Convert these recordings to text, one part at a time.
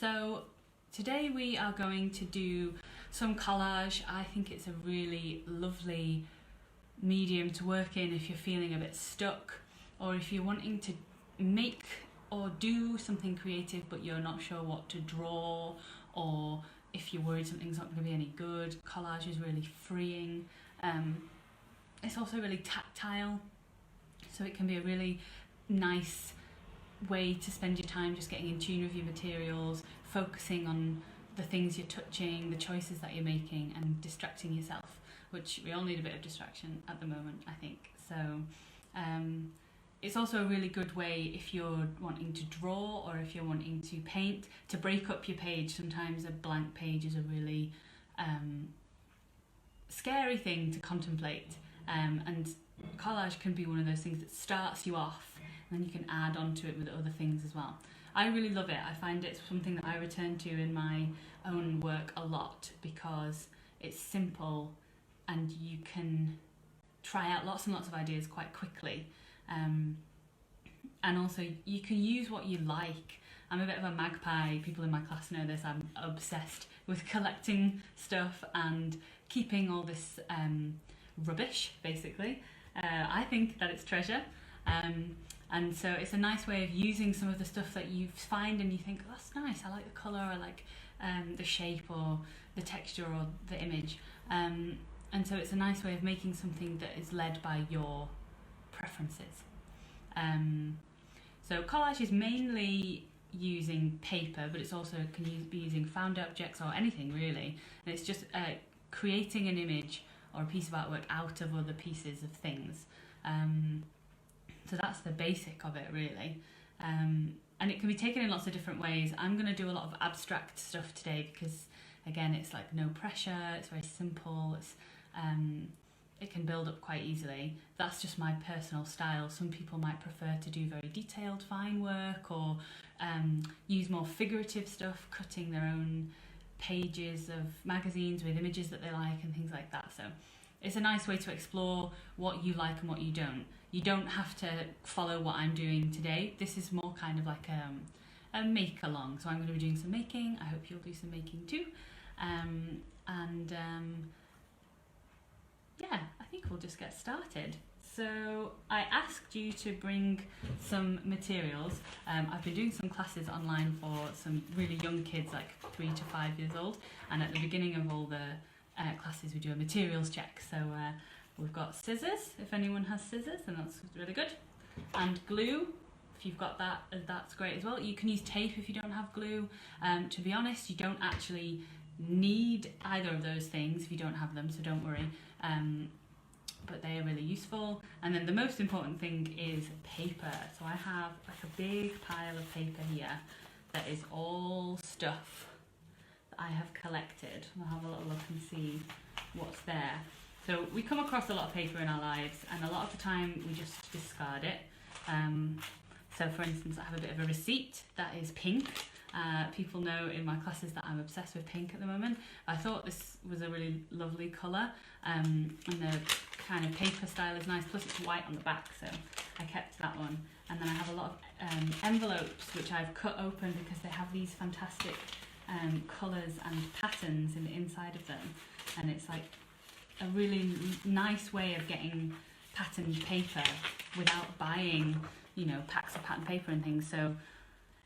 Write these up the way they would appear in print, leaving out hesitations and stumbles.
So today we are going to do some collage. I think it's a really lovely medium to work in if you're feeling a bit stuck, or if you're wanting to make or do something creative but you're not sure what to draw, or if you're worried something's not going to be any good. Collage is really freeing. It's also really tactile, so it can be a really nice way to spend your time just getting in tune with your materials, focusing on the things you're touching, the choices that you're making, and distracting yourself, which we all need a bit of distraction at the moment, I think. So it's also a really good way if you're wanting to draw or if you're wanting to paint, to break up your page. Sometimes a blank page is a really scary thing to contemplate, and collage can be one of those things that starts you off, and then you can add on to it with other things as well. I really love it. I find it's something that I return to in my own work a lot because it's simple and you can try out lots and lots of ideas quite quickly. And also you can use what you like. I'm a bit of a magpie. People in my class know this. I'm obsessed with collecting stuff and keeping all this rubbish, basically. I think that it's treasure. And so it's a nice way of using some of the stuff that you find and you think, oh, that's nice, I like the colour, I like the shape or the texture or the image. And so it's a nice way of making something that is led by your preferences. So collage is mainly using paper, but it's also be using found objects or anything really. And it's just creating an image or a piece of artwork out of other pieces of things. So that's the basic of it really. And it can be taken in lots of different ways. I'm going to do a lot of abstract stuff today because again it's like no pressure, it's very simple, it can build up quite easily. That's just my personal style. Some people might prefer to do very detailed fine work, or use more figurative stuff, cutting their own pages of magazines with images that they like and things like that. So it's a nice way to explore what you like and what you don't. You don't have to follow what I'm doing today. This is more kind of like a make-along. So I'm going to be doing some making. I hope you'll do some making too. Yeah, I think we'll just get started. So I asked you to bring some materials. I've been doing some classes online for some really young kids, like 3 to 5 years old. And at the beginning of all the classes we do a materials check. So we've got scissors, if anyone has scissors, then that's really good. And glue, if you've got that, that's great as well. You can use tape if you don't have glue. To be honest, you don't actually need either of those things if you don't have them, so don't worry. But they are really useful. And then the most important thing is paper. So I have like a big pile of paper here that is all stuff that I have collected. I'll have a little look and see what's there. So we come across a lot of paper in our lives, and a lot of the time we just discard it. So for instance, I have a bit of a receipt that is pink. People know in my classes that I'm obsessed with pink at the moment. I thought this was a really lovely colour, and the kind of paper style is nice, plus it's white on the back, so I kept that one. And then I have a lot of envelopes which I've cut open because they have these fantastic colours and patterns in the inside of them, and it's like a really nice way of getting patterned paper without buying, you know, packs of patterned paper and things. So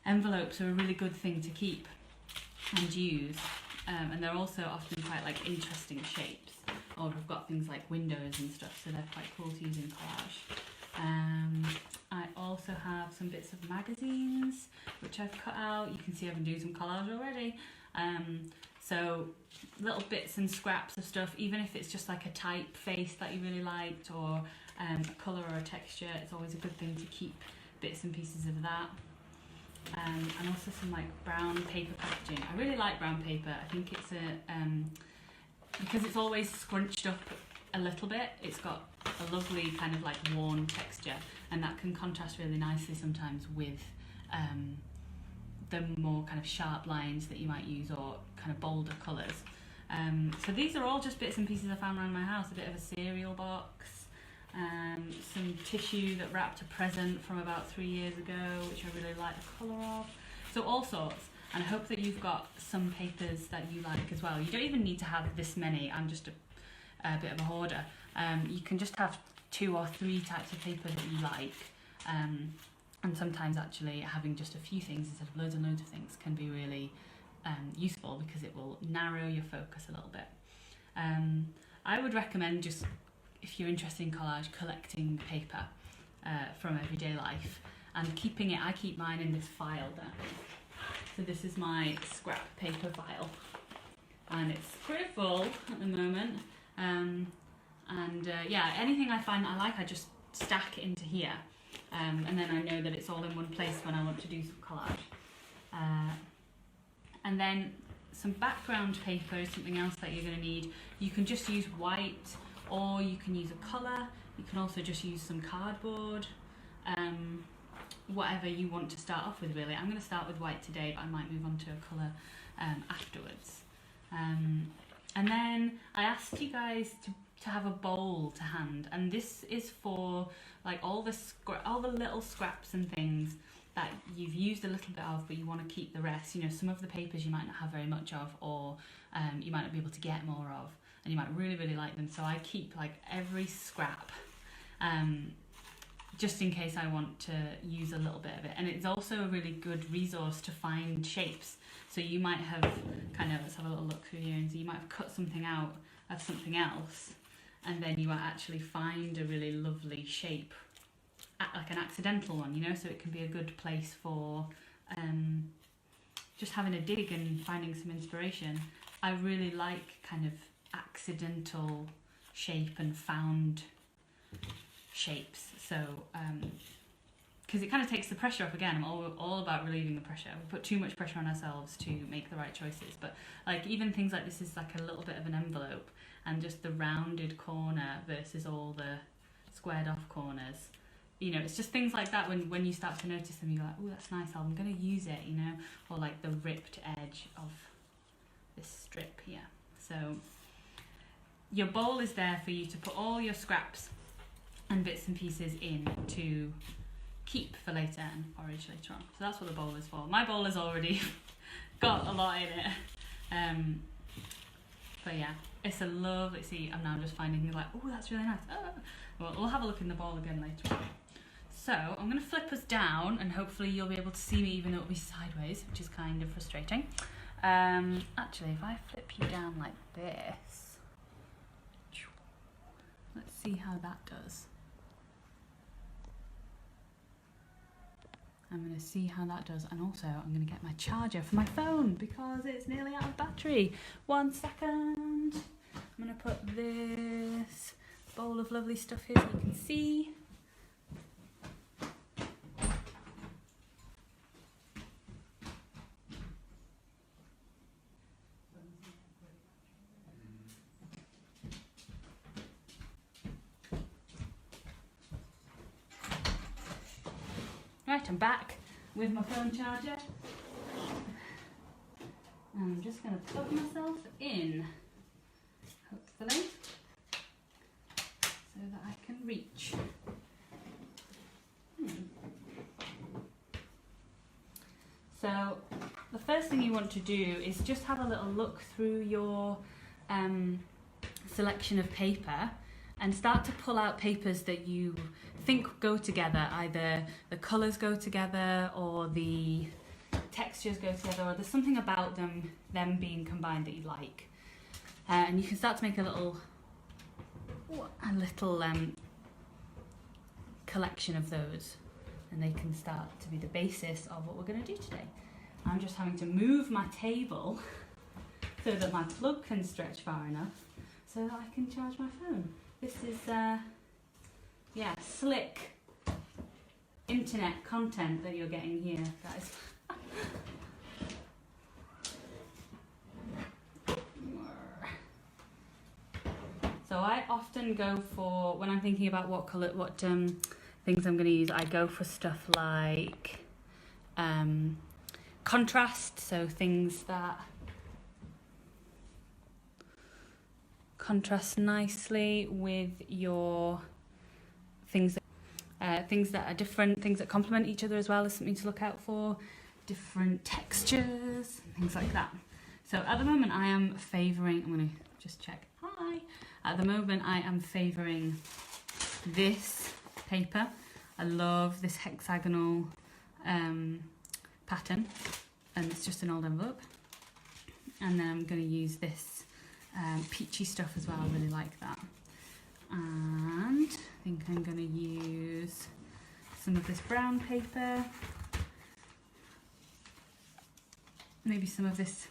envelopes are a really good thing to keep and use, and they're also often quite like interesting shapes. Or we've got things like windows and stuff, so they're quite cool to use in collage. I also have some bits of magazines which I've cut out. You can see I've been doing some collage already. So little bits and scraps of stuff, even if it's just like a typeface that you really liked, or a colour or a texture, it's always a good thing to keep bits and pieces of that. And also some like brown paper packaging. I really like brown paper. I think it's because it's always scrunched up a little bit, it's got a lovely kind of like worn texture, and that can contrast really nicely sometimes with the more kind of sharp lines that you might use, or kind of bolder colours. So these are all just bits and pieces I found around my house. A bit of a cereal box, some tissue that wrapped a present from about 3 years ago, which I really like the colour of. So all sorts. And I hope that you've got some papers that you like as well. You don't even need to have this many. I'm just a bit of a hoarder. You can just have 2 or 3 types of paper that you like. And sometimes actually having just a few things instead of loads and loads of things can be really useful, because it will narrow your focus a little bit. I would recommend, just if you're interested in collage, collecting paper from everyday life and keeping it. I keep mine in this file down here. So this is my scrap paper file, and it's pretty full at the moment. Yeah, anything I find I like, I just stack it into here, and then I know that it's all in one place when I want to do some collage. And then some background paper is something else that you're going to need. You can just use white, or you can use a colour. You can also just use some cardboard, whatever you want to start off with, really. I'm going to start with white today, but I might move on to a colour afterwards. And then I asked you guys to have a bowl to hand, and this is for like all the little scraps and things that you've used a little bit of, but you want to keep the rest. You know, some of the papers you might not have very much of, or you might not be able to get more of, and you might really, really like them. So I keep like every scrap, just in case I want to use a little bit of it. And it's also a really good resource to find shapes. So you might have let's have a little look through here, and so you might have cut something out of something else, and then you might actually find a really lovely shape, like an accidental one, you know. So it can be a good place for just having a dig and finding some inspiration. I really like kind of accidental shape and found shapes, so because it kind of takes the pressure off. Again, I'm all about relieving the pressure. We put too much pressure on ourselves to make the right choices, but like even things like this is like a little bit of an envelope, and just the rounded corner versus all the squared off corners. You know, it's just things like that when you start to notice them, you're like, oh, that's nice, I'm going to use it, you know, or like the ripped edge of this strip here. So your bowl is there for you to put all your scraps and bits and pieces in to keep for later and forage later on. So that's what the bowl is for. My bowl has already got a lot in it. But yeah, it's a lovely, see, I'm now just finding things like, oh, that's really nice. Well, we'll have a look in the bowl again later on. So I'm going to flip us down, and hopefully you'll be able to see me even though it'll be sideways, which is kind of frustrating. Actually, if I flip you down like this, let's see how that does. I'm going to see how that does, and also I'm going to get my charger for my phone because it's nearly out of battery. 1 second. I'm going to put this bowl of lovely stuff here so you can see. Right, I'm back with my phone charger. I'm just going to plug myself in, hopefully, so that I can reach. So the first thing you want to do is just have a little look through your selection of paper and start to pull out papers that you think go together. Either the colours go together, or the textures go together, or there's something about them being combined that you like. And you can start to make a little collection of those, and they can start to be the basis of what we're going to do today. I'm just having to move my table so that my plug can stretch far enough so that I can charge my phone. This is, slick internet content that you're getting here, guys. So I often go for, when I'm thinking about what things I'm going to use, I go for stuff like contrast, so things that contrast nicely with your things that are different, things that complement each other as well is something to look out for. different textures, things like that. So at the moment I am favouring, I'm going to just check, hi. At the moment I am favouring this paper. I love this hexagonal pattern, and it's just an old envelope. And then I'm going to use this peachy stuff as well, I really like that. And I think I'm going to use some of this brown paper, maybe some of this,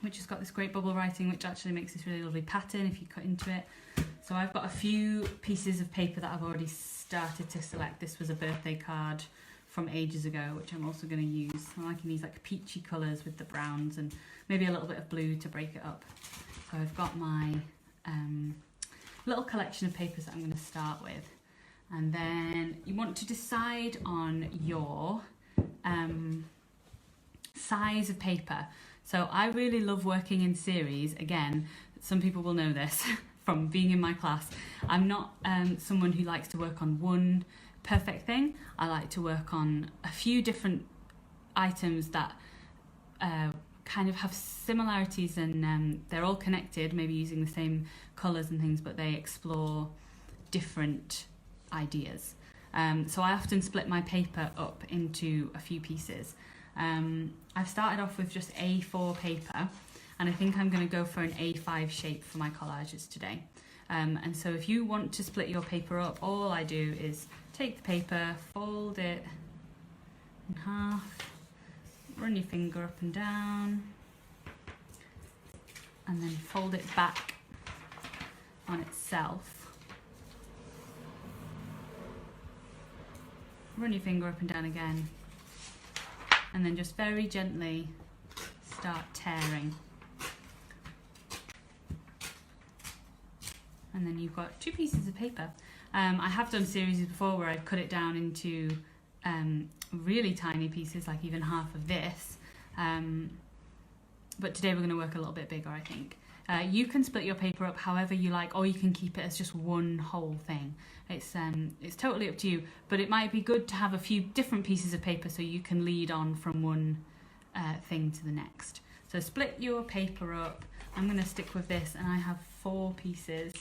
which has got this great bubble writing, which actually makes this really lovely pattern if you cut into it. So I've got a few pieces of paper that I've already started to select. This was a birthday card from ages ago, which I'm also going to use. I'm liking these like peachy colours with the browns and maybe a little bit of blue to break it up. So I've got my little collection of papers that I'm going to start with. And then you want to decide on your size of paper. So I really love working in series. Again, some people will know this from being in my class. I'm not someone who likes to work on one perfect thing. I like to work on a few different items that kind of have similarities, and they're all connected, maybe using the same colours and things, but they explore different ideas. So I often split my paper up into a few pieces. I've started off with just A4 paper, and I think I'm going to go for an A5 shape for my collages today. And so if you want to split your paper up, all I do is take the paper, fold it in half, run your finger up and down, and then fold it back on itself. Run your finger up and down again, and then just very gently start tearing. And then you've got two pieces of paper. I have done series before where I've cut it down into really tiny pieces, like even half of this. But today we're going to work a little bit bigger, I think. You can split your paper up however you like, or you can keep it as just one whole thing. It's totally up to you, but it might be good to have a few different pieces of paper so you can lead on from one thing to the next. So split your paper up. I'm going to stick with this, and I have 4 pieces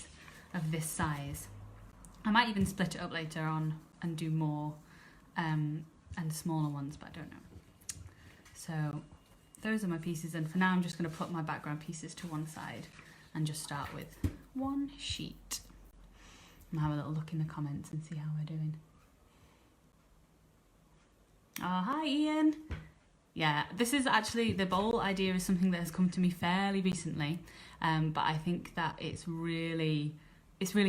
of this size. I might even split it up later on and do more and smaller ones, but I don't know. So those are my pieces, and for now I'm just going to put my background pieces to one side and just start with one sheet. And have a little look in the comments and see how we're doing. Oh, hi Ian. Yeah, this is actually, the bowl idea is something that has come to me fairly recently, but I think that it's really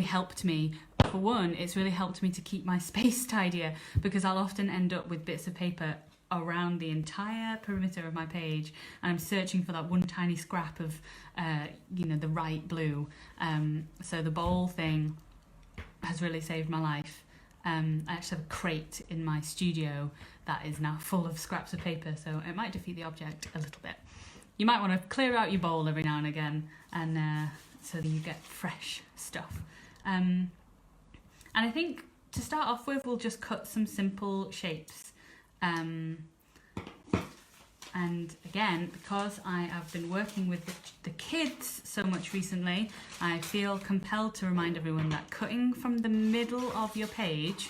helped me. For one, it's really helped me to keep my space tidier, because I'll often end up with bits of paper around the entire perimeter of my page, and I'm searching for that one tiny scrap of, the right blue. So the bowl thing has really saved my life. I actually have a crate in my studio that is now full of scraps of paper, so it might defeat the object a little bit. You might want to clear out your bowl every now and again, and so that you get fresh stuff. And I think to start off with, we'll just cut some simple shapes. And again, because I have been working with the kids so much recently, I feel compelled to remind everyone that cutting from the middle of your page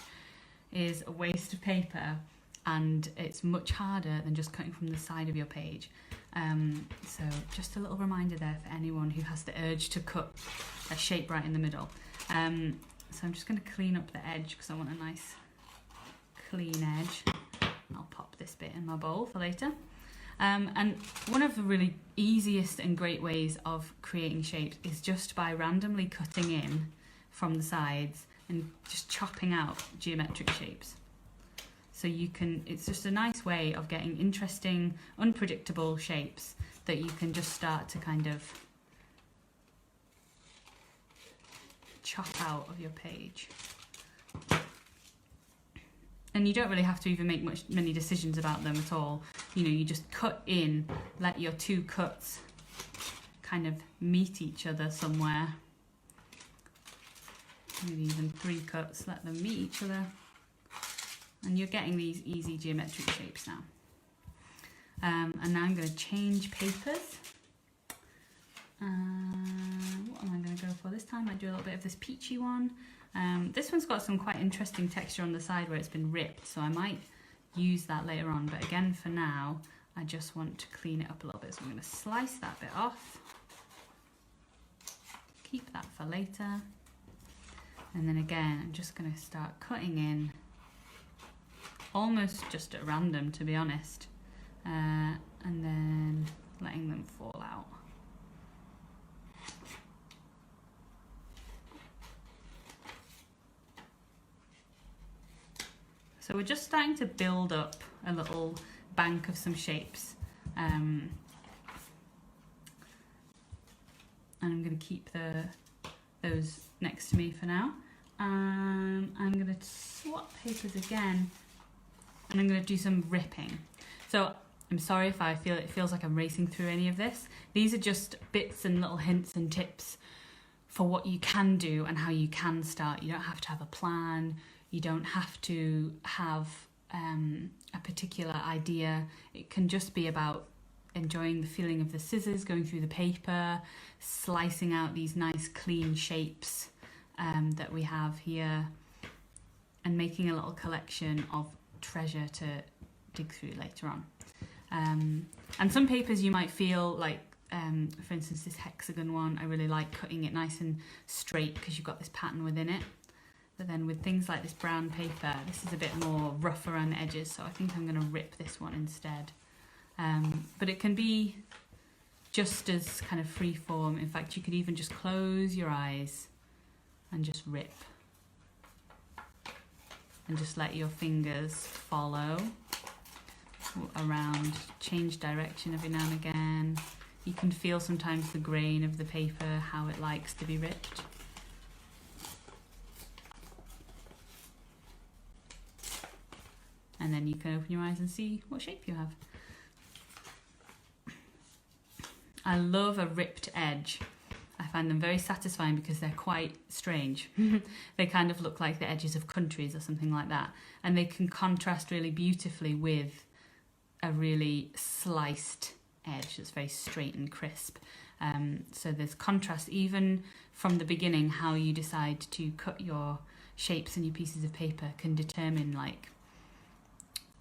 is a waste of paper, and it's much harder than just cutting from the side of your page. So just a little reminder there for anyone who has the urge to cut a shape right in the middle. So I'm just going to clean up the edge because I want a nice clean edge. I'll pop this bit in my bowl for later. And one of the really easiest and great ways of creating shapes is just by randomly cutting in from the sides and just chopping out geometric shapes. So you can, it's just a nice way of getting interesting, unpredictable shapes that you can just start to kind of chop out of your page. And you don't really have to even make many decisions about them at all. You just cut in, let your two cuts kind of meet each other somewhere. Maybe even 3 cuts, let them meet each other. And you're getting these easy geometric shapes now. And now I'm going to change papers. What am I going to go for this time? I do a little bit of this peachy one. This one's got some quite interesting texture on the side where it's been ripped, so I might use that later on. But again, for now, I just want to clean it up a little bit. So I'm going to slice that bit off. Keep that for later. And then again, I'm just going to start cutting in, almost just at random, to be honest. And then letting them fall out. So we're just starting to build up a little bank of some shapes. And I'm going to keep those next to me for now. I'm going to swap papers again, and I'm going to do some ripping. So I'm sorry if it feels like I'm racing through any of this. These are just bits and little hints and tips for what you can do and how you can start. You don't have to have a plan. You don't have to have a particular idea. It can just be about enjoying the feeling of the scissors going through the paper, slicing out these nice clean shapes that we have here, and making a little collection of treasure to dig through later on. And some papers you might feel like, for instance, this hexagon one, I really like cutting it nice and straight because you've got this pattern within it. But then with things like this brown paper, this is a bit more rough around the edges, so I think I'm going to rip this one instead. But it can be just as kind of free form. In fact, you could even just close your eyes and just rip. And just let your fingers follow around, change direction every now and again. You can feel sometimes the grain of the paper, how it likes to be ripped. And then you can open your eyes and see what shape you have. I love a ripped edge. I find them very satisfying because they're quite strange. They kind of look like the edges of countries or something like that. And they can contrast really beautifully with a really sliced edge that's very straight and crisp. So there's contrast even from the beginning. How you decide to cut your shapes and your pieces of paper can determine like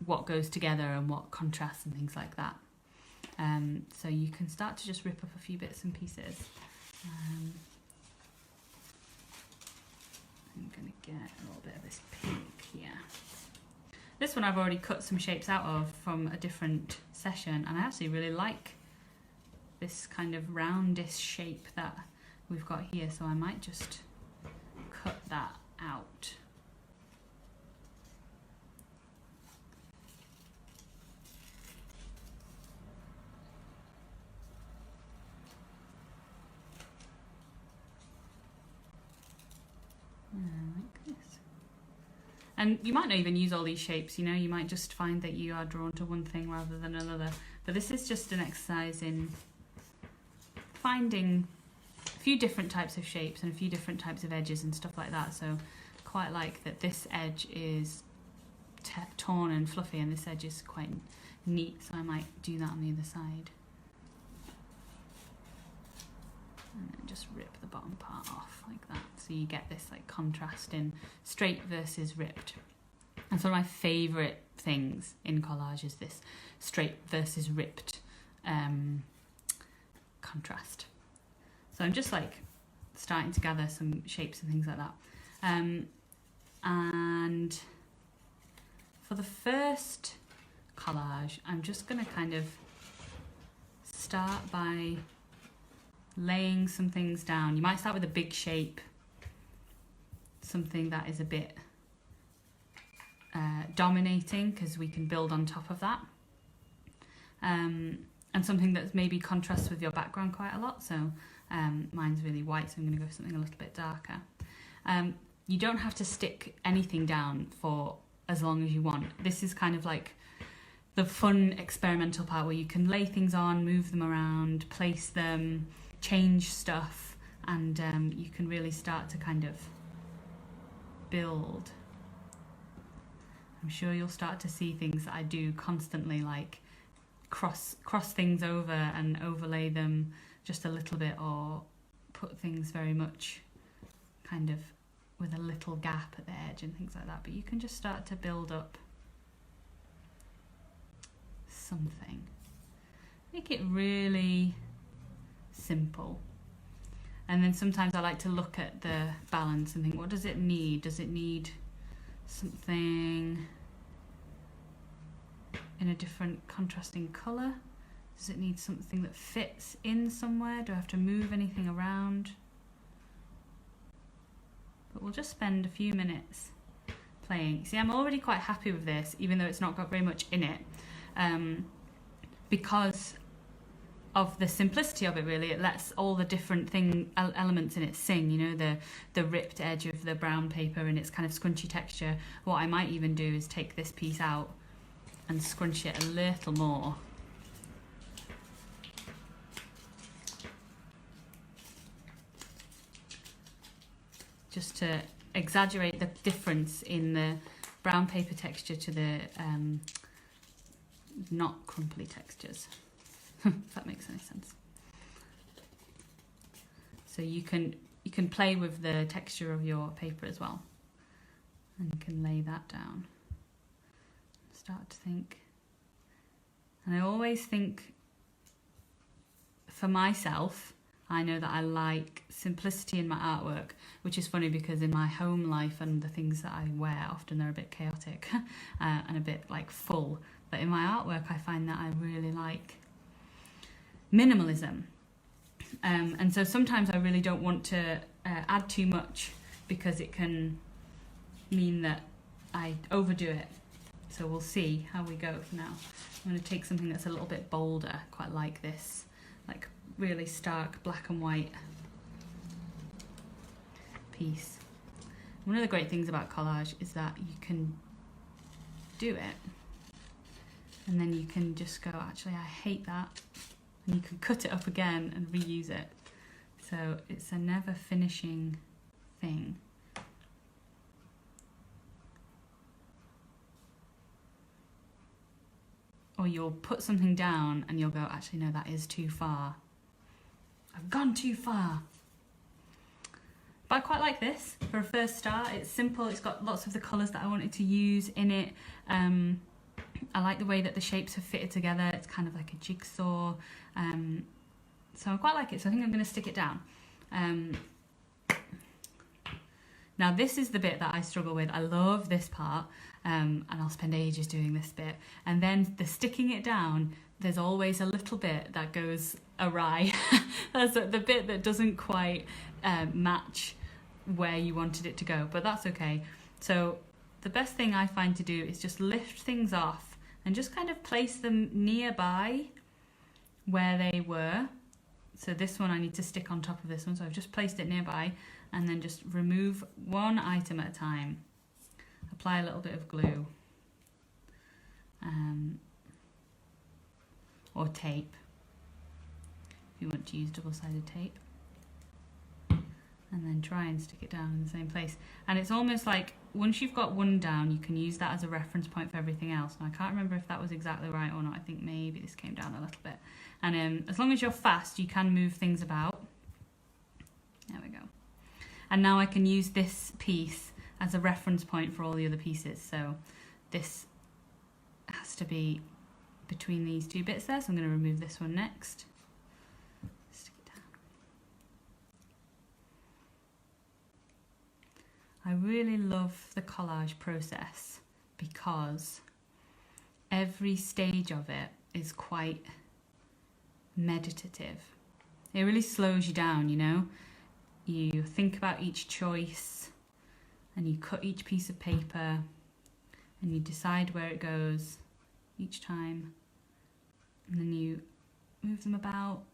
what goes together and what contrasts and things like that. So you can start to just rip up a few bits and pieces. I'm going to get a little bit of this pink here. This one I've already cut some shapes out of from a different session, and I actually really like this kind of roundish shape that we've got here, so I might just cut that out. Like this. And you might not even use all these shapes, you know, you might just find that you are drawn to one thing rather than another. But this is just an exercise in finding a few different types of shapes and a few different types of edges and stuff like that. So quite like that this edge is torn and fluffy and this edge is quite neat, so I might do that on the other side. And then just rip the bottom part off like that. So you get this like contrast in straight versus ripped. And so one of my favourite things in collage is this straight versus ripped contrast. So I'm just like starting to gather some shapes and things like that. And for the first collage, I'm just going to kind of start by laying some things down. You might start with a big shape, something that is a bit dominating, because we can build on top of that, and something that's maybe contrasts with your background quite a lot. So mine's really white, so I'm going to go for something a little bit darker. You don't have to stick anything down for as long as you want. This is kind of like the fun experimental part where you can lay things on, move them around, place them, change stuff, and you can really start to kind of build. I'm sure you'll start to see things that I do constantly, like cross things over and overlay them just a little bit, or put things very much kind of with a little gap at the edge and things like that. But you can just start to build up something. Make it really simple. And then sometimes I like to look at the balance and think, what does it need? Does it need something in a different contrasting colour? Does it need something that fits in somewhere? Do I have to move anything around? But we'll just spend a few minutes playing. See, I'm already quite happy with this, even though it's not got very much in it, because of the simplicity of it. Really, it lets all the different elements in it sing, you know, the ripped edge of the brown paper and its kind of scrunchy texture. What I might even do is take this piece out and scrunch it a little more. Just to exaggerate the difference in the brown paper texture to the not crumply textures. If that makes any sense. So you can play with the texture of your paper as well, and you can lay that down. Start to think. And I always think, for myself, I know that I like simplicity in my artwork, which is funny because in my home life and the things that I wear, often they're a bit chaotic and a bit like full. But in my artwork, I find that I really like minimalism. And so sometimes I really don't want to add too much, because it can mean that I overdo it. So we'll see how we go for now. I'm going to take something that's a little bit bolder, quite like this, like really stark black and white piece. One of the great things about collage is that you can do it and then you can just go, actually I hate that, and you can cut it up again and reuse it. So it's a never finishing thing. Or you'll put something down and you'll go, actually no, that is too far. I've gone too far. But I quite like this for a first start. It's simple, it's got lots of the colours that I wanted to use in it. I like the way that the shapes have fitted together. It's kind of like a jigsaw. So I quite like it, so I think I'm going to stick it down. Now this is the bit that I struggle with. I love this part, and I'll spend ages doing this bit. And then the sticking it down, there's always a little bit that goes awry. That's the bit that doesn't quite match where you wanted it to go, but that's okay. So the best thing I find to do is just lift things off and just kind of place them nearby where they were. So this one I need to stick on top of this one, so I've just placed it nearby, and then just remove one item at a time. Apply a little bit of glue or tape if you want to use double-sided tape, and then try and stick it down in the same place. And it's almost like once you've got one down, you can use that as a reference point for everything else. And I can't remember if that was exactly right or not. I think maybe this came down a little bit. And as long as you're fast, you can move things about. There we go. And now I can use this piece as a reference point for all the other pieces. So this has to be between these two bits there. So I'm going to remove this one next. Stick it down. I really love the collage process because every stage of it is quite meditative. It really slows you down, you know? You think about each choice and you cut each piece of paper and you decide where it goes each time, and then you move them about,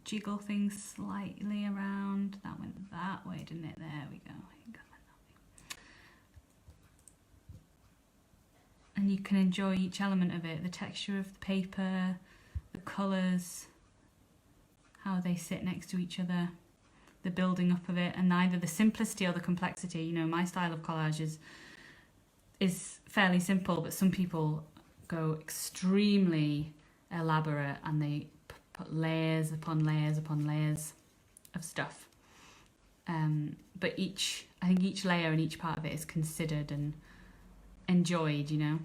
jiggle things slightly around. That went that way, didn't it? There we go. And you can enjoy each element of it, the texture of the paper, the colours, how they sit next to each other, the building up of it, and neither the simplicity or the complexity. You know, my style of collage is fairly simple, but some people go extremely elaborate, and they put layers upon layers upon layers of stuff. But I think each layer and each part of it is considered and enjoyed, you know.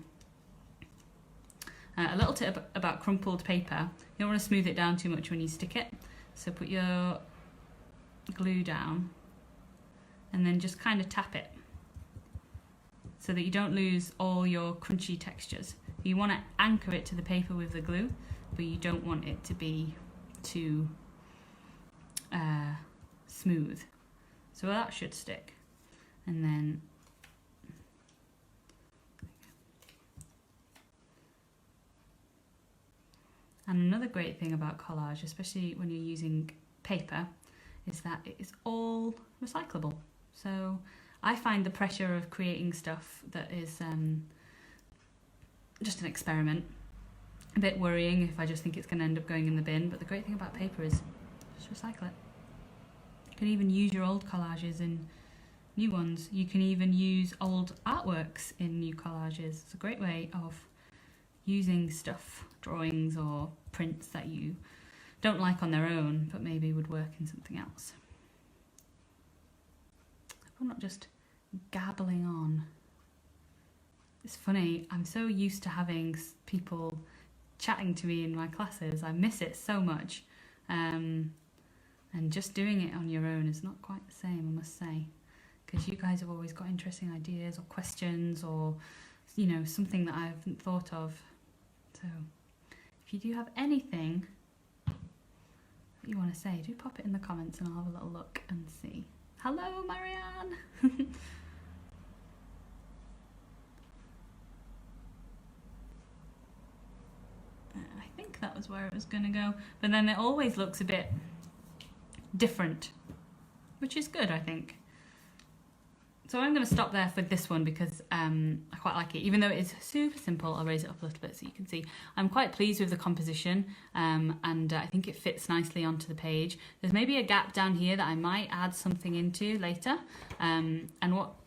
A little tip about crumpled paper: you don't want to smooth it down too much when you stick it. So put your glue down and then just kind of tap it so that you don't lose all your crunchy textures. You want to anchor it to the paper with the glue, but you don't want it to be too smooth. So that should stick. And then another great thing about collage, especially when you're using paper, is that it is all recyclable. So I find the pressure of creating stuff that is just an experiment a bit worrying if I just think it's going to end up going in the bin. But the great thing about paper is just recycle it. You can even use your old collages in new ones. You can even use old artworks in new collages. It's a great way of using stuff, drawings or prints that you don't like on their own, but maybe would work in something else. I'm not just gabbling on. It's funny, I'm so used to having people chatting to me in my classes. I miss it so much. And just doing it on your own is not quite the same, I must say. Because you guys have always got interesting ideas or questions or, you know, something that I haven't thought of. So if you do have anything that you want to say, do pop it in the comments and I'll have a little look and see. Hello, Marianne! I think that was where it was going to go. But then it always looks a bit different, which is good, I think. So I'm going to stop there for this one because I quite like it. Even though it is super simple, I'll raise it up a little bit so you can see. I'm quite pleased with the composition and I think it fits nicely onto the page. There's maybe a gap down here that I might add something into later. And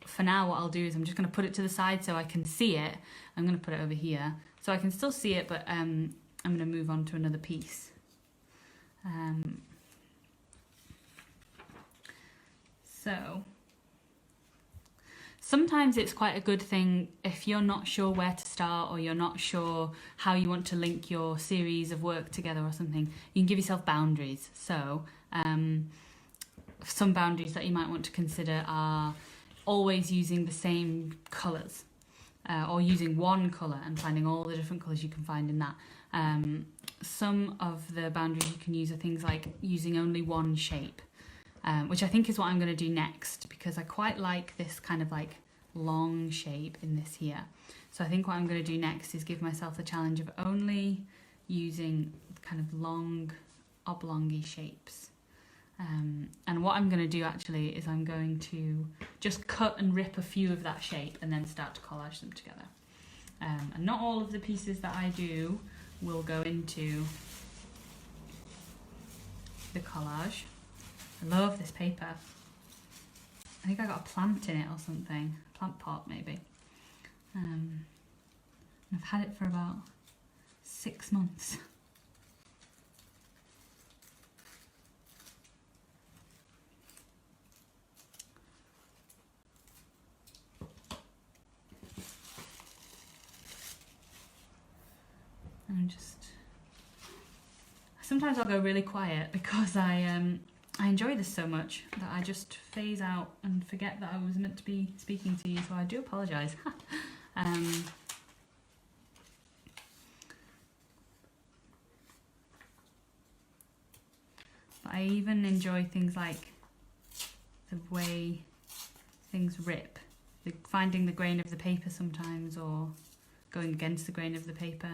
for now what I'll do is I'm just going to put it to the side so I can see it. I'm going to put it over here so I can still see it, but I'm going to move on to another piece. So sometimes it's quite a good thing if you're not sure where to start or you're not sure how you want to link your series of work together or something, you can give yourself boundaries. So some boundaries that you might want to consider are always using the same colours or using one colour and finding all the different colours you can find in that. Some of the boundaries you can use are things like using only one shape. Which I think is what I'm going to do next because I quite like this kind of like long shape in this here. So I think what I'm going to do next is give myself the challenge of only using kind of long oblongy shapes. And what I'm going to do actually is I'm going to just cut and rip a few of that shape and then start to collage them together. And not all of the pieces that I do will go into the collage. I love this paper. I think I got a plant in it or something. A plant pot maybe. I've had it for about 6 months. And sometimes I'll go really quiet because I enjoy this so much that I just phase out and forget that I was meant to be speaking to you, so I do apologise. But I even enjoy things like the way things rip, finding the grain of the paper sometimes or going against the grain of the paper.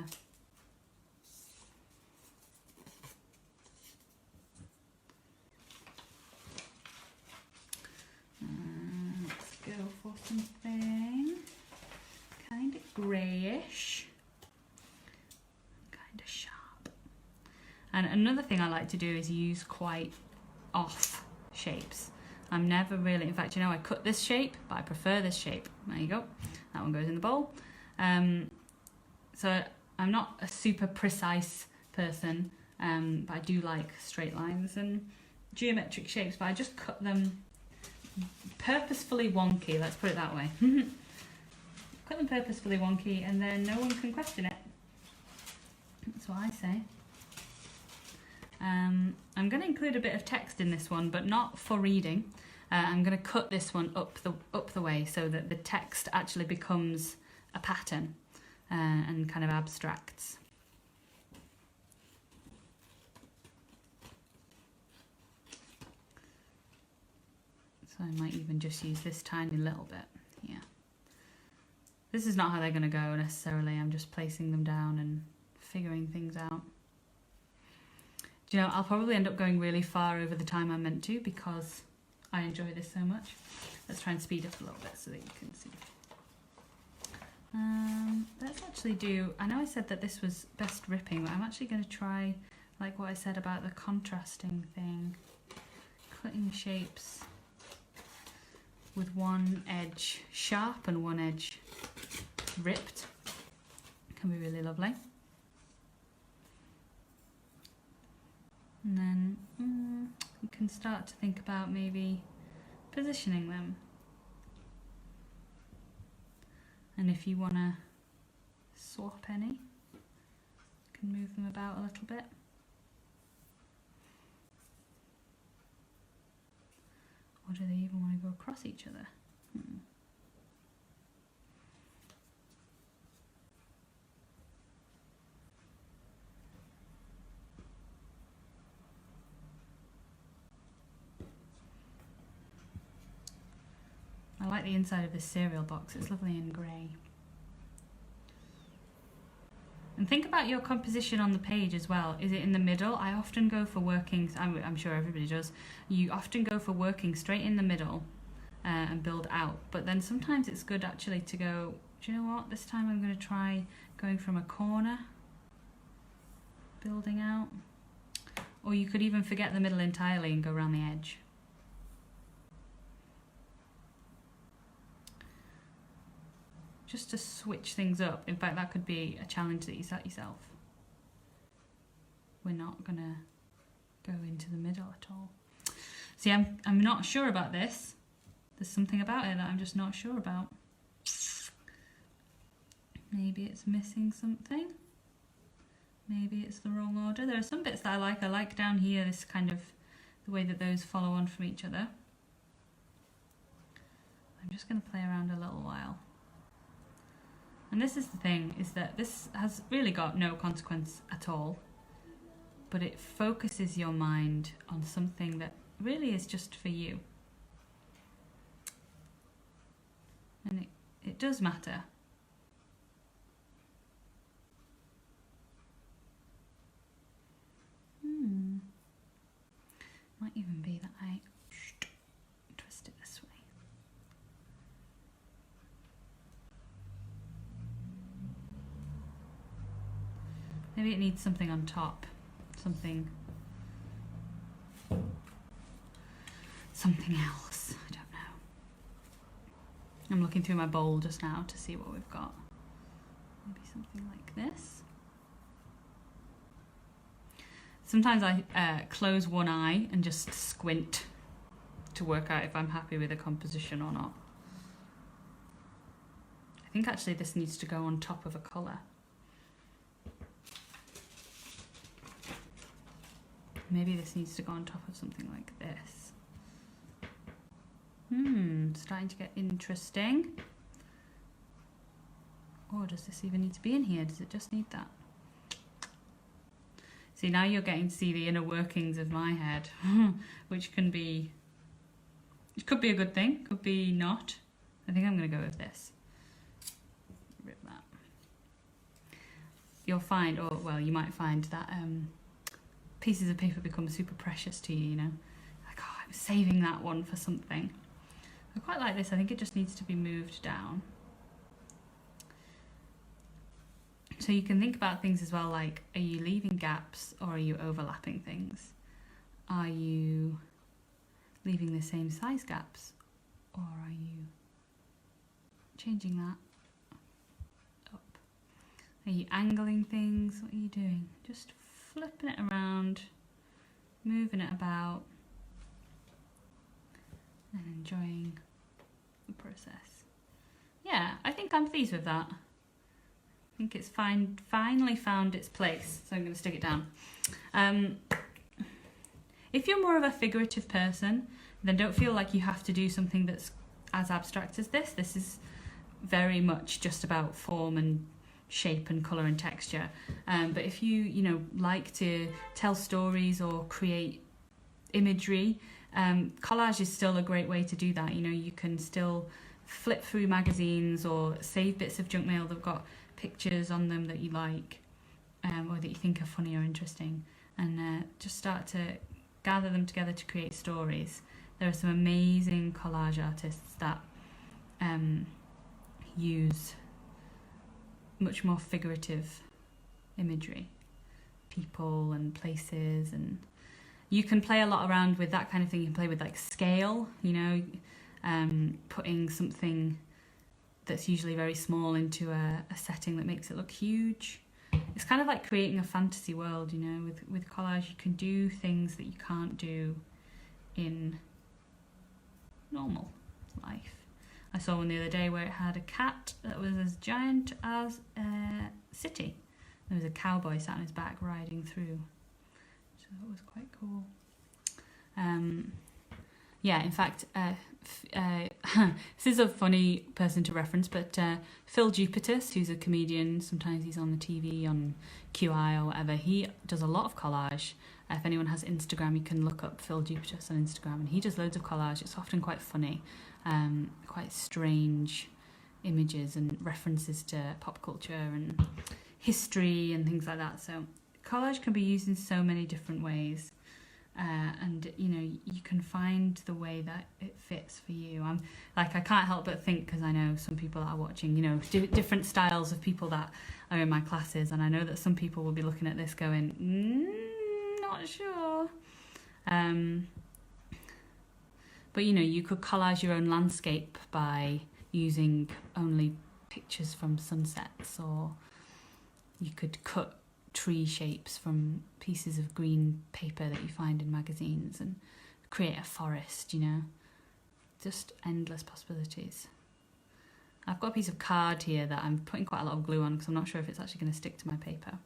Go for something kind of greyish, kind of sharp. And another thing I like to do is use quite off shapes. I'm never really, in fact, you know, I cut this shape, but I prefer this shape. There you go. That one goes in the bowl. So I'm not a super precise person, but I do like straight lines and geometric shapes, but I just cut them purposefully wonky, let's put it that way. Cut them purposefully wonky and then no one can question it. That's what I say. I'm going to include a bit of text in this one, but not for reading. I'm going to cut this one up the way so that the text actually becomes a pattern and kind of abstracts. So I might even just use this tiny little bit. Yeah. This is not how they're going to go necessarily. I'm just placing them down and figuring things out. Do you know, I'll probably end up going really far over the time I'm meant to because I enjoy this so much. Let's try and speed up a little bit so that you can see. Let's actually do, I know I said that this was best ripping, but I'm actually going to try like what I said about the contrasting thing. Cutting shapes with one edge sharp and one edge ripped can be really lovely. And then you can start to think about maybe positioning them. And if you want to swap any, you can move them about a little bit. Or do they even want to go across each other? I like the inside of this cereal box, it's lovely and grey. And think about your composition on the page as well. Is it in the middle? I often go for working, I'm sure everybody does, you often go for working straight in the middle and build out. But then sometimes it's good actually to go, do you know what, this time I'm going to try going from a corner, building out. Or you could even forget the middle entirely and go around the edge. Just to switch things up. In fact, that could be a challenge that you set yourself. We're not gonna go into the middle at all. See, I'm not sure about this. There's something about it that I'm just not sure about. Maybe it's missing something. Maybe it's the wrong order. There are some bits that I like. I like down here, this kind of, the way that those follow on from each other. I'm just gonna play around a little while. And this is the thing, is that this has really got no consequence at all, but it focuses your mind on something that really is just for you. And it does matter. Might even be that I twist it this way. Maybe it needs something on top, something else, I don't know. I'm looking through my bowl just now to see what we've got. Maybe something like this. Sometimes I close one eye and just squint to work out if I'm happy with the composition or not. I think actually this needs to go on top of a colour. Maybe this needs to go on top of something like this. Starting to get interesting. Or does this even need to be in here? Does it just need that? See, now you're getting to see the inner workings of my head, which can be, it could be a good thing, could be not. I think I'm going to go with this. Rip that. You'll find, or well, you might find that pieces of paper become super precious to you, you know. Like, oh, I'm saving that one for something. I quite like this. I think it just needs to be moved down. So you can think about things as well, like, are you leaving gaps or are you overlapping things? Are you leaving the same size gaps or are you changing that up? Are you angling things? What are you doing? Just flipping it around, moving it about, and enjoying the process. Yeah, I think I'm pleased with that. I think it's finally found its place, so I'm going to stick it down. If you're more of a figurative person, then don't feel like you have to do something that's as abstract as this. This is very much just about form and shape and colour and texture. But if you like to tell stories or create imagery, collage is still a great way to do that. You can still flip through magazines or save bits of junk mail that have got pictures on them that you like, or that you think are funny or interesting, and just start to gather them together to create stories. There are some amazing collage artists that use much more figurative imagery, people and places, and you can play a lot around with that kind of thing. You can play with like scale, putting something that's usually very small into a setting that makes it look huge. It's kind of like creating a fantasy world, with collage you can do things that you can't do in normal life. I saw one the other day where it had a cat that was as giant as a city. There was a cowboy sat on his back riding through. So that was quite cool. In fact, this is a funny person to reference, but Phil Jupitus, who's a comedian, sometimes he's on the TV on QI or whatever, he does a lot of collage. If anyone has Instagram, you can look up Phil Jupitus on Instagram, and he does loads of collage. It's often quite funny, quite strange images and references to pop culture and history and things like that. So collage can be used in so many different ways. And you can find the way that it fits for you. I can't help but think, because I know some people that are watching, different styles of people that are in my classes, and I know that some people will be looking at this going, not sure. But you could collage your own landscape by using only pictures from sunsets, or you could cut tree shapes from pieces of green paper that you find in magazines and create a forest, just endless possibilities. I've got a piece of card here that I'm putting quite a lot of glue on because I'm not sure if it's actually going to stick to my paper.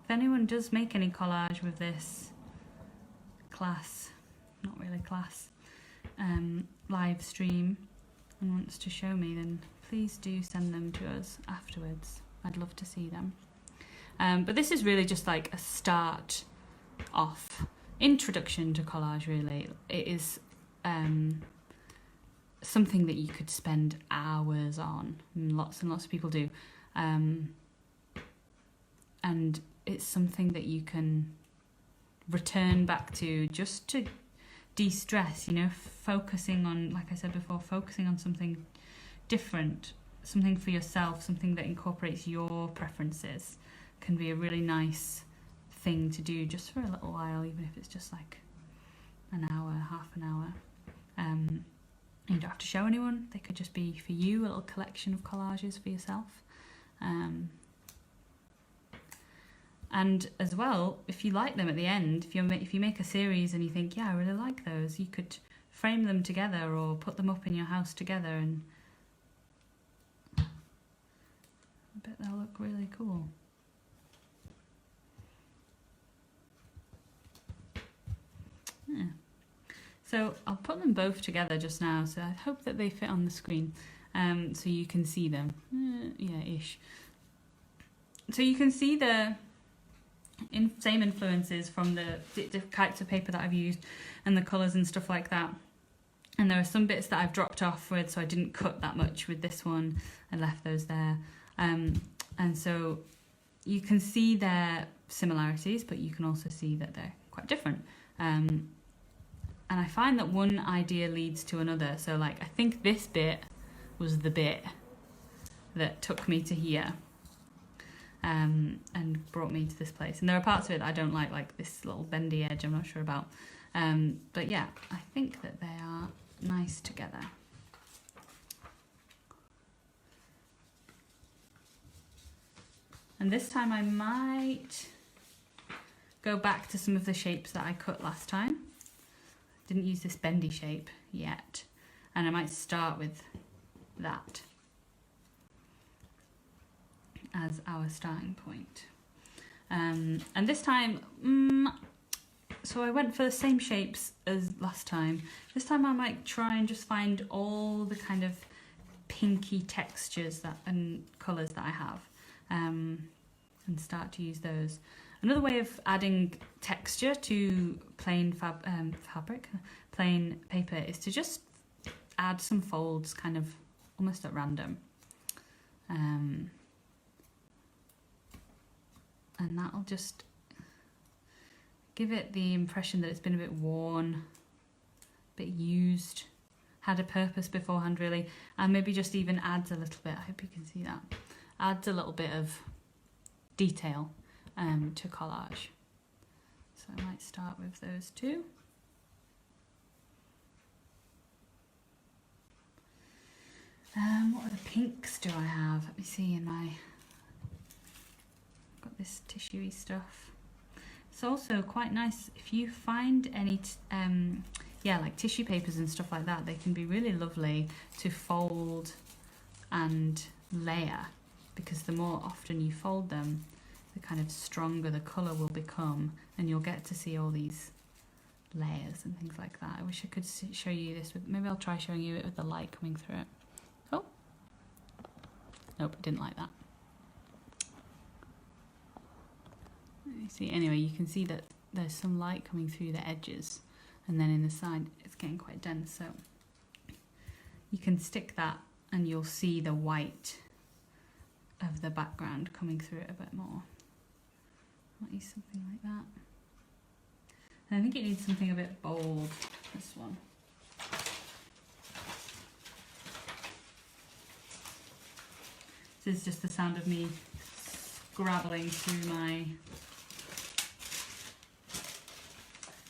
If anyone does make any collage with this live stream and wants to show me, then please do send them to us afterwards. I'd love to see them. But this is really just like a start off, introduction to collage really. It is something that you could spend hours on, and lots of people do. And it's something that you can return back to just to de-stress, focusing on, like I said before, focusing on something different, something for yourself, something that incorporates your preferences can be a really nice thing to do just for a little while, even if it's just like an hour, half an hour. You don't have to show anyone. They could just be for you, a little collection of collages for yourself. And as well, if you like them at the end, if you make a series and you think, yeah, I really like those, you could frame them together or put them up in your house together, and I bet they'll look really cool. Yeah. So I'll put them both together just now, so I hope that they fit on the screen, so you can see them. Yeah-ish. So you can see the same influences from the types of paper that I've used and the colours and stuff like that. And there are some bits that I've dropped off with, so I didn't cut that much with this one. I left those there. And so you can see their similarities, but you can also see that they're quite different. And I find that one idea leads to another. So like, I think this bit was the bit that took me to here, and brought me to this place. And there are parts of it that I don't like this little bendy edge I'm not sure about. But yeah, I think that they are nice together. And this time I might go back to some of the shapes that I cut last time. Didn't use this bendy shape yet. And I might start with that as our starting point. And this time, so I went for the same shapes as last time. This time I might try and just find all the kind of pinky textures and colours that I have, and start to use those. Another way of adding texture to plain plain paper is to just add some folds kind of almost at random. And that'll just give it the impression that it's been a bit worn, a bit used, had a purpose beforehand really, and maybe just even adds a little bit, I hope you can see that, adds a little bit of detail to collage. So I might start with those two. What other pinks do I have? Let me see in my... Got this tissuey stuff. It's also quite nice if you find any, like tissue papers and stuff like that. They can be really lovely to fold and layer, because the more often you fold them, the kind of stronger the colour will become, and you'll get to see all these layers and things like that. I wish I could show you this with, maybe I'll try showing you it with the light coming through it. Oh, nope, I didn't like that. You see, anyway, you can see that there's some light coming through the edges, and then in the side it's getting quite dense, so you can stick that and you'll see the white of the background coming through it a bit more. Might use something like that. And I think it needs something a bit bold, this one. This is just the sound of me scrabbling through my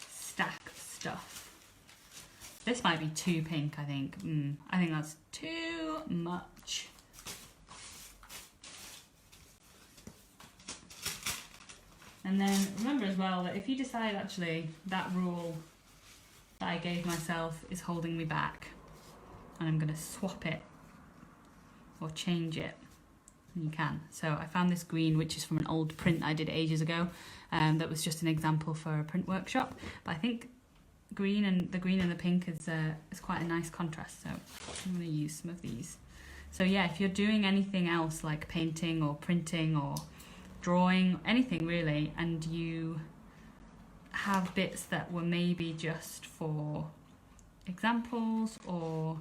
stack of stuff. This might be too pink, I think. I think that's too much. And then remember as well that if you decide actually that rule that I gave myself is holding me back, and I'm going to swap it or change it, you can. So I found this green, which is from an old print I did ages ago, that was just an example for a print workshop. But I think the green and the pink is quite a nice contrast. So I'm going to use some of these. So yeah, if you're doing anything else like painting or printing or drawing, anything really, and you have bits that were maybe just for examples or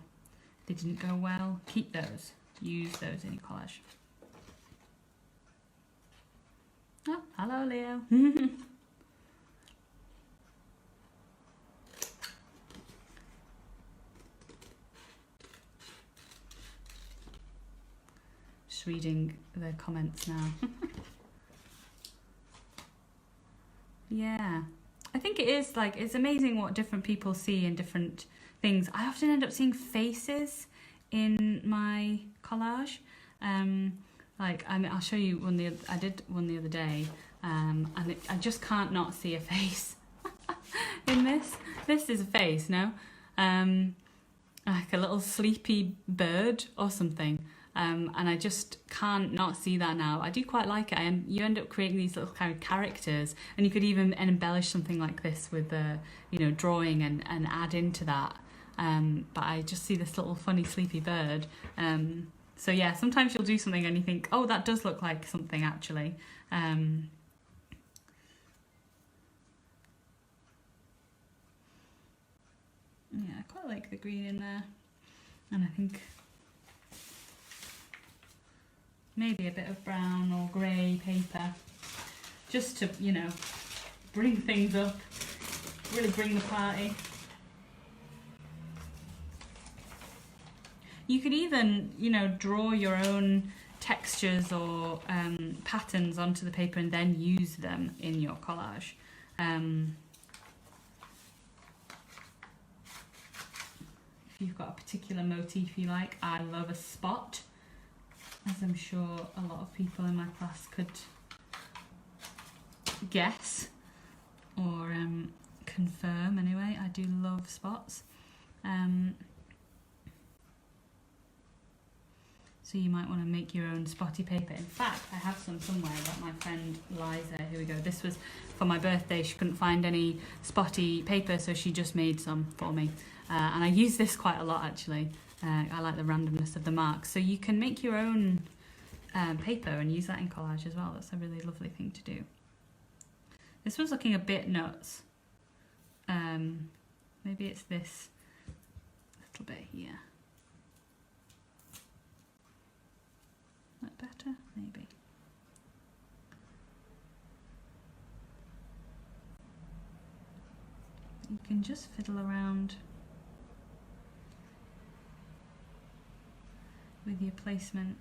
they didn't go well, keep those. Use those in your collage. Oh, hello Leo. Just reading the comments now. Yeah, I think it is like, it's amazing what different people see in different things. I often end up seeing faces in my collage. Like, I mean, I'll show you one I did one the other day, and I just can't not see a face in this. This is a face, no? Like a little sleepy bird or something. And I just can't not see that now. I do quite like it, and you end up creating these little kind of characters, and you could even embellish something like this with drawing and add into that. But I just see this little funny sleepy bird. So yeah, sometimes you'll do something and you think, oh, that does look like something actually. Yeah, I quite like the green in there, and I think maybe a bit of brown or grey paper, just to, bring things up, really bring the party. You could even, you know, draw your own textures or patterns onto the paper and then use them in your collage. If you've got a particular motif you like, I love a spot, as I'm sure a lot of people in my class could guess or confirm anyway. I do love spots. So you might want to make your own spotty paper. In fact, I have some somewhere that my friend Liza, here we go, this was for my birthday. She couldn't find any spotty paper, so she just made some for me. And I use this quite a lot actually. I like the randomness of the marks. So you can make your own paper and use that in collage as well. That's a really lovely thing to do. This one's looking a bit nuts. Maybe it's this little bit here. That better? Maybe. You can just fiddle around with your placement,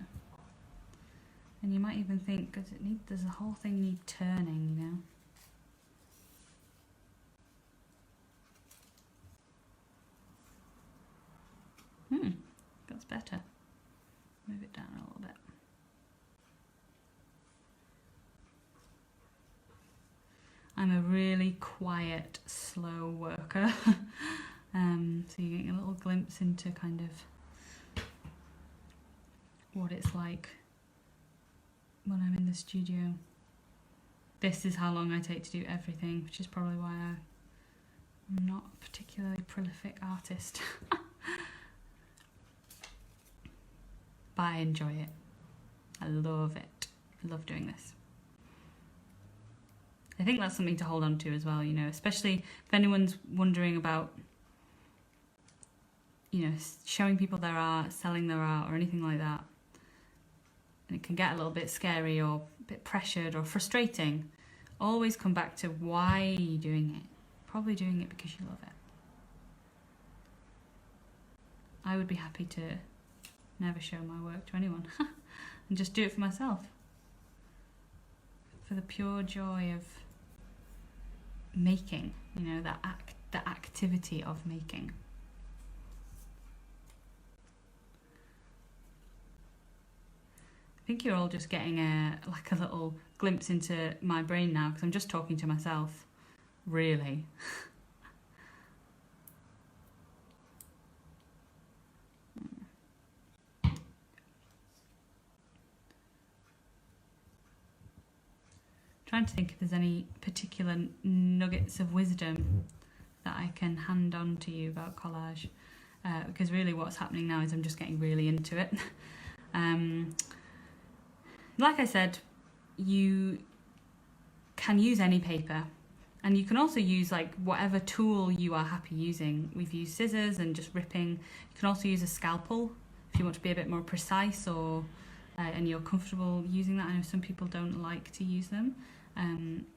and you might even think, does it need? Does the whole thing need turning? You know. That's better. Move it down a little bit. I'm a really quiet, slow worker. So you're getting a little glimpse into kind of what it's like when I'm in the studio. This is how long I take to do everything, which is probably why I'm not a particularly prolific artist. But I enjoy it. I love it. I love doing this. I think that's something to hold on to as well, you know, especially if anyone's wondering about, you know, showing people their art, selling their art or anything like that. And it can get a little bit scary or a bit pressured or frustrating. Always come back to why are you doing it? Probably doing it because you love it. I would be happy to never show my work to anyone and just do it for myself. For the pure joy of making, you know, the activity of making. I think you're all just getting like a little glimpse into my brain now, because I'm just talking to myself, really. Trying to think if there's any particular nuggets of wisdom that I can hand on to you about collage, because really what's happening now is I'm just getting really into it. Like I said, you can use any paper, and you can also use like whatever tool you are happy using. We've used scissors and just ripping. You can also use a scalpel if you want to be a bit more precise, or and you're comfortable using that. I know some people don't like to use them,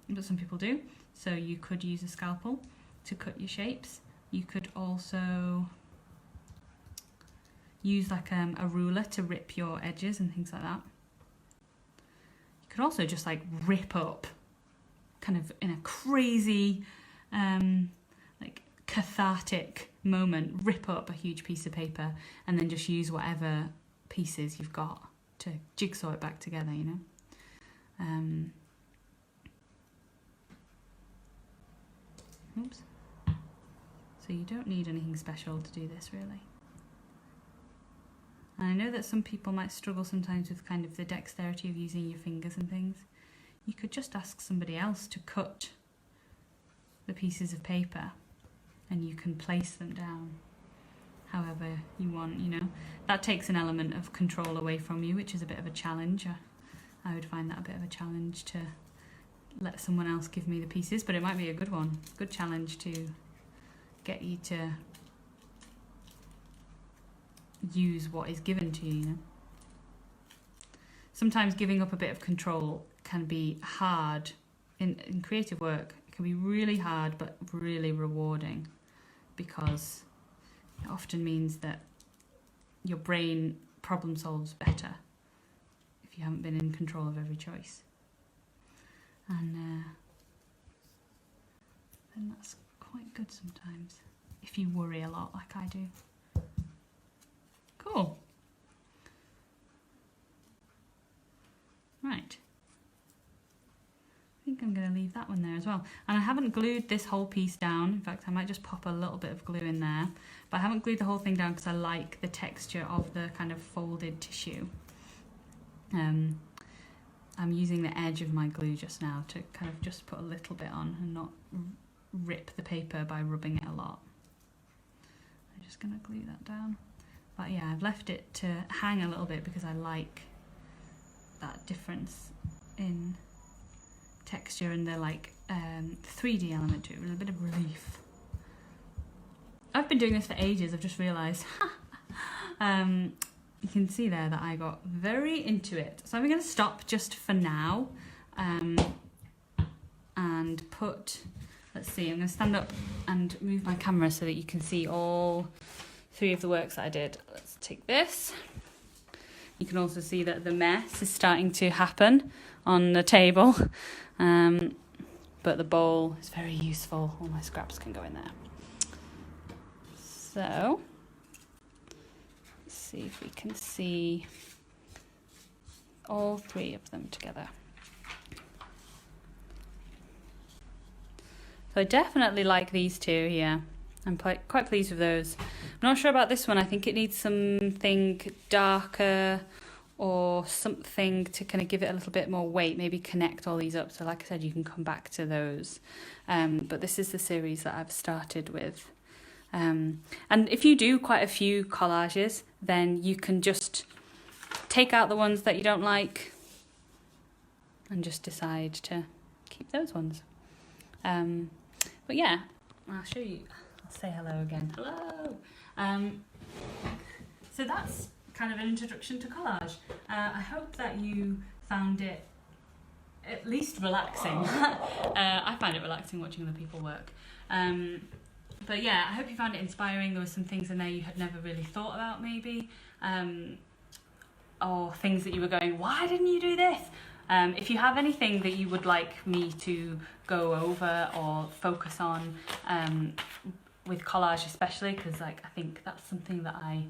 but some people do. So you could use a scalpel to cut your shapes. You could also use like a ruler to rip your edges and things like that. You could also just like rip up, kind of in a crazy, like cathartic moment, rip up a huge piece of paper and then just use whatever pieces you've got to jigsaw it back together, you know. Oops. So you don't need anything special to do this, really. And I know that some people might struggle sometimes with kind of the dexterity of using your fingers and things. You could just ask somebody else to cut the pieces of paper and you can place them down however you want, you know. That takes an element of control away from you, which is a bit of a challenge. I would find that a bit of a challenge to let someone else give me the pieces, but it might be a good one, good challenge to get you to use what is given to you, you know. Sometimes giving up a bit of control can be hard in creative work. It can be really hard but really rewarding, because it often means that your brain problem solves better if you haven't been in control of every choice. And then that's quite good sometimes, if you worry a lot like I do. Cool. Right. I think I'm going to leave that one there as well. And I haven't glued this whole piece down. In fact, I might just pop a little bit of glue in there. But I haven't glued the whole thing down because I like the texture of the kind of folded tissue. I'm using the edge of my glue just now to kind of just put a little bit on and not rip the paper by rubbing it a lot. I'm just going to glue that down. But yeah, I've left it to hang a little bit because I like that difference in texture and the like 3D element to it, with a bit of relief. I've been doing this for ages, I've just realised. You can see there that I got very into it. So I'm going to stop just for now and put, let's see, I'm going to stand up and move my camera so that you can see all 3 of the works that I did. Let's take this. You can also see that the mess is starting to happen on the table, but the bowl is very useful. All my scraps can go in there. So, let's see if we can see all 3 of them together. So I definitely like these 2, yeah. I'm quite pleased with those. I'm not sure about this one. I think it needs something darker or something to kind of give it a little bit more weight, maybe connect all these up. So like I said, you can come back to those. But this is the series that I've started with. And if you do quite a few collages, then you can just take out the ones that you don't like and just decide to keep those ones. But yeah, I'll show you. Say hello again. Hello! So that's kind of an introduction to collage. I hope that you found it at least relaxing. I find it relaxing watching other people work. But yeah, I hope you found it inspiring. There were some things in there you had never really thought about maybe. Or things that you were going, why didn't you do this? If you have anything that you would like me to go over or focus on, with collage especially, because like I think that's something that I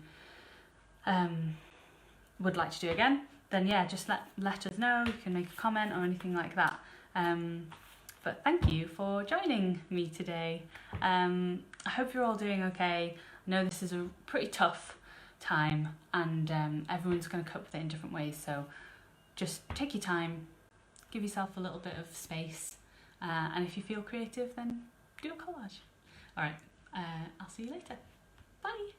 would like to do again, then yeah, just let us know. You can make a comment or anything like that. But thank you for joining me today. I hope you're all doing okay. I know this is a pretty tough time and everyone's going to cope with it in different ways, so just take your time, give yourself a little bit of space, and if you feel creative, then do a collage. Alright, I'll see you later. Bye!